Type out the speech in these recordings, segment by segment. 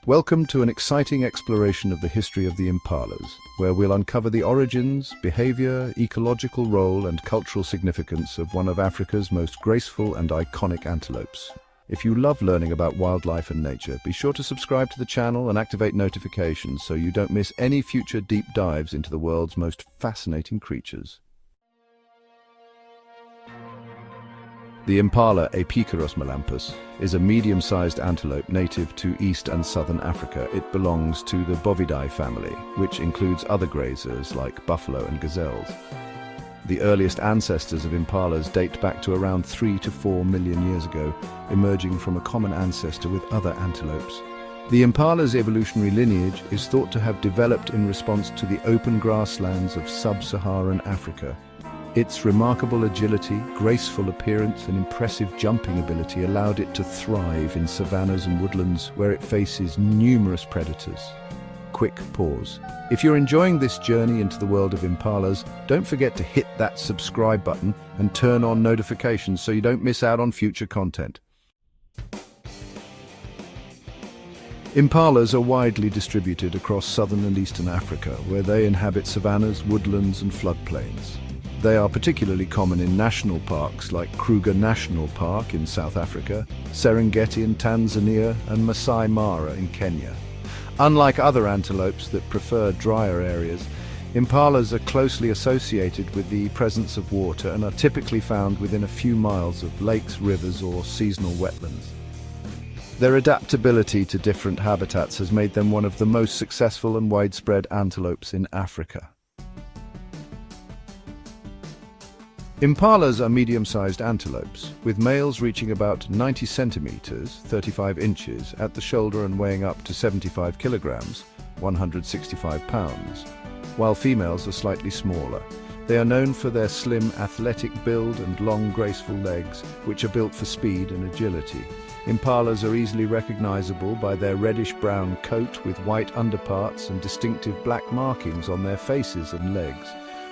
Welcome to an exciting exploration of the history of the impalas, where we'll uncover the origins, behavior, ecological role, and cultural significance of one of Africa's most graceful and iconic antelopes. If you love learning about wildlife and nature, be sure to subscribe to the channel and activate notifications so you don't miss any future deep dives into the world's most fascinating creatures. The impala Apicaros melampus is a medium-sized antelope native to East and Southern Africa. It belongs to the Bovidae family, which includes other grazers like buffalo and gazelles. The earliest ancestors of impalas date back to around 3 to 4 million years ago, emerging from a common ancestor with other antelopes. The impala's evolutionary lineage is thought to have developed in response to the open grasslands of sub-Saharan Africa. Its remarkable agility, graceful appearance, and impressive jumping ability allowed it to thrive in savannas and woodlands where it faces numerous predators. Quick pause. If you're enjoying this journey into the world of impalas, don't forget to hit that subscribe button and turn on notifications so you don't miss out on future content. Impalas are widely distributed across southern and eastern Africa, where they inhabit savannas, woodlands, and floodplains. They are particularly common in national parks like Kruger National Park in South Africa, Serengeti in Tanzania, and Masai Mara in Kenya. Unlike other antelopes that prefer drier areas, impalas are closely associated with the presence of water and are typically found within a few miles of lakes, rivers, or seasonal wetlands. Their adaptability to different habitats has made them one of the most successful and widespread antelopes in Africa. Impalas are medium-sized antelopes, with males reaching about 90 centimeters, 35 inches, at the shoulder and weighing up to 75 kilograms, 165 pounds, while females are slightly smaller. They are known for their slim, athletic build and long, graceful legs, which are built for speed and agility. Impalas are easily recognizable by their reddish-brown coat with white underparts and distinctive black markings on their faces and legs.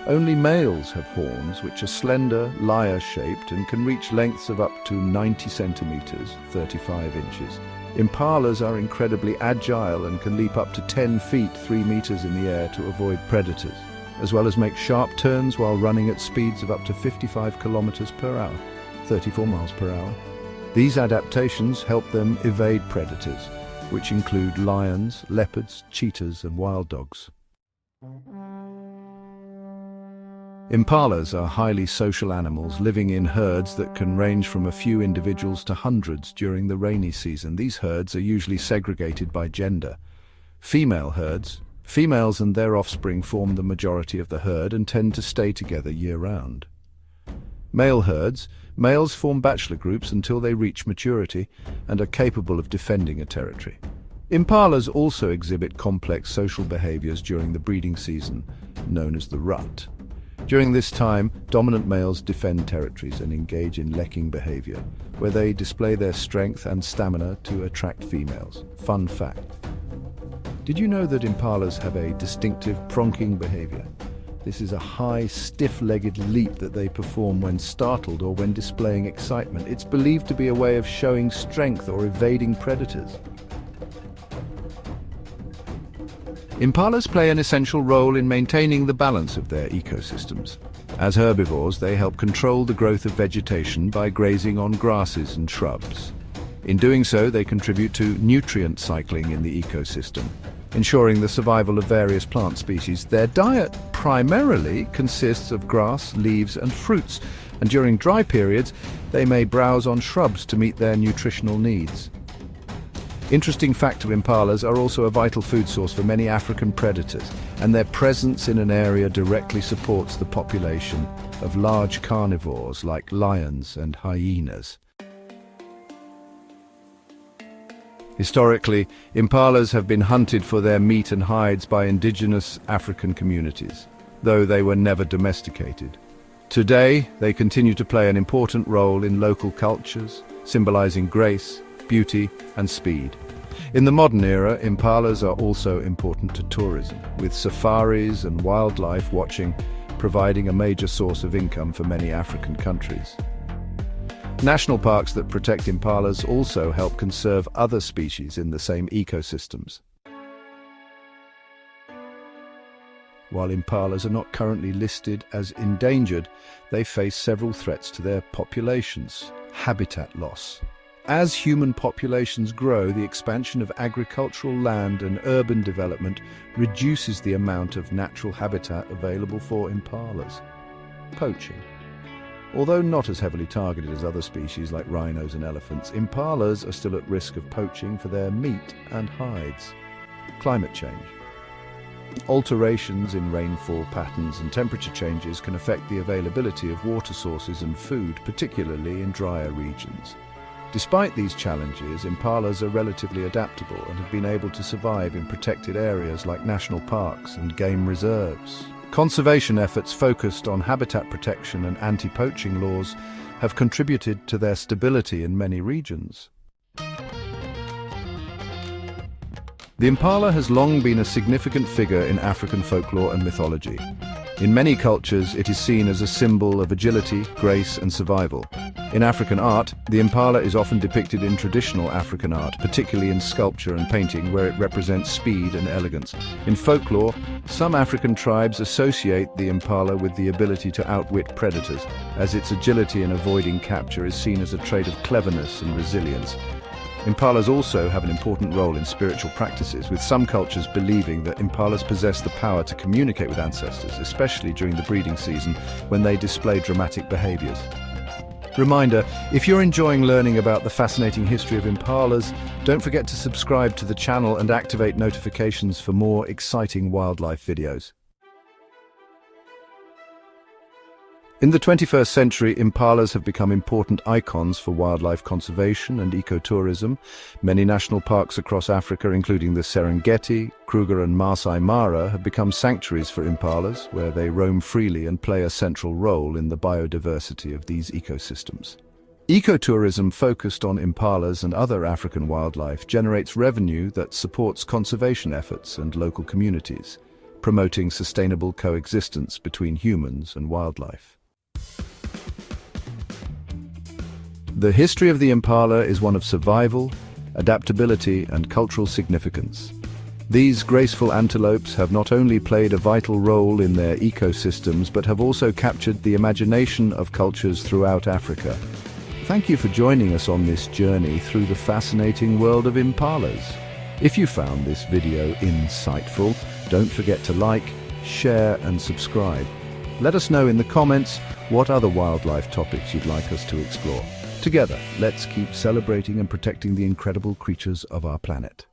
Only males have horns, which are slender, lyre-shaped, and can reach lengths of up to 90 centimeters, 35 inches. Impalas are incredibly agile and can leap up to 10 feet, 3 meters in the air to avoid predators, as well as make sharp turns while running at speeds of up to 55 kilometers per hour, 34 miles per hour. These adaptations help them evade predators, which include lions, leopards, cheetahs, and wild dogs. Impalas are highly social animals living in herds that can range from a few individuals to hundreds during the rainy season. These herds are usually segregated by gender. Female herds, females and their offspring form the majority of the herd and tend to stay together year-round. Male herds, males form bachelor groups until they reach maturity and are capable of defending a territory. Impalas also exhibit complex social behaviors during the breeding season, known as the rut. During this time, dominant males defend territories and engage in lekking behavior, where they display their strength and stamina to attract females. Fun fact: did you know that impalas have a distinctive pronking behavior? This is a high, stiff-legged leap that they perform when startled or when displaying excitement. It's believed to be a way of showing strength or evading predators. Impalas play an essential role in maintaining the balance of their ecosystems. As herbivores, they help control the growth of vegetation by grazing on grasses and shrubs. In doing so, they contribute to nutrient cycling in the ecosystem, ensuring the survival of various plant species. Their diet primarily consists of grass, leaves, and fruits, and during dry periods, they may browse on shrubs to meet their nutritional needs. Interesting fact of impalas are also a vital food source for many African predators, and their presence in an area directly supports the population of large carnivores like lions and hyenas. Historically, impalas have been hunted for their meat and hides by indigenous African communities, though they were never domesticated. Today, they continue to play an important role in local cultures, symbolizing grace, beauty, and speed. In the modern era, impalas are also important to tourism, with safaris and wildlife watching providing a major source of income for many African countries. National parks that protect impalas also help conserve other species in the same ecosystems. While impalas are not currently listed as endangered, they face several threats to their populations. Habitat loss. As human populations grow, the expansion of agricultural land and urban development reduces the amount of natural habitat available for impalas. Poaching. Although not as heavily targeted as other species like rhinos and elephants, impalas are still at risk of poaching for their meat and hides. Climate change. Alterations in rainfall patterns and temperature changes can affect the availability of water sources and food, particularly in drier regions. Despite these challenges, impalas are relatively adaptable and have been able to survive in protected areas like national parks and game reserves. Conservation efforts focused on habitat protection and anti-poaching laws have contributed to their stability in many regions. The impala has long been a significant figure in African folklore and mythology. In many cultures, it is seen as a symbol of agility, grace, and survival. In African art, the impala is often depicted in traditional African art, particularly in sculpture and painting, where it represents speed and elegance. In folklore, some African tribes associate the impala with the ability to outwit predators, as its agility in avoiding capture is seen as a trait of cleverness and resilience. Impalas also have an important role in spiritual practices, with some cultures believing that impalas possess the power to communicate with ancestors, especially during the breeding season when they display dramatic behaviors. Reminder, if you're enjoying learning about the fascinating history of impalas, don't forget to subscribe to the channel and activate notifications for more exciting wildlife videos. In the 21st century, impalas have become important icons for wildlife conservation and ecotourism. Many national parks across Africa, including the Serengeti, Kruger and Masai Mara, have become sanctuaries for impalas, where they roam freely and play a central role in the biodiversity of these ecosystems. Ecotourism focused on impalas and other African wildlife generates revenue that supports conservation efforts and local communities, promoting sustainable coexistence between humans and wildlife. The history of the impala is one of survival, adaptability, and cultural significance. These graceful antelopes have not only played a vital role in their ecosystems, but have also captured the imagination of cultures throughout Africa. Thank you for joining us on this journey through the fascinating world of impalas. If you found this video insightful, don't forget to like, share, and subscribe. Let us know in the comments what other wildlife topics you'd like us to explore. Together, let's keep celebrating and protecting the incredible creatures of our planet.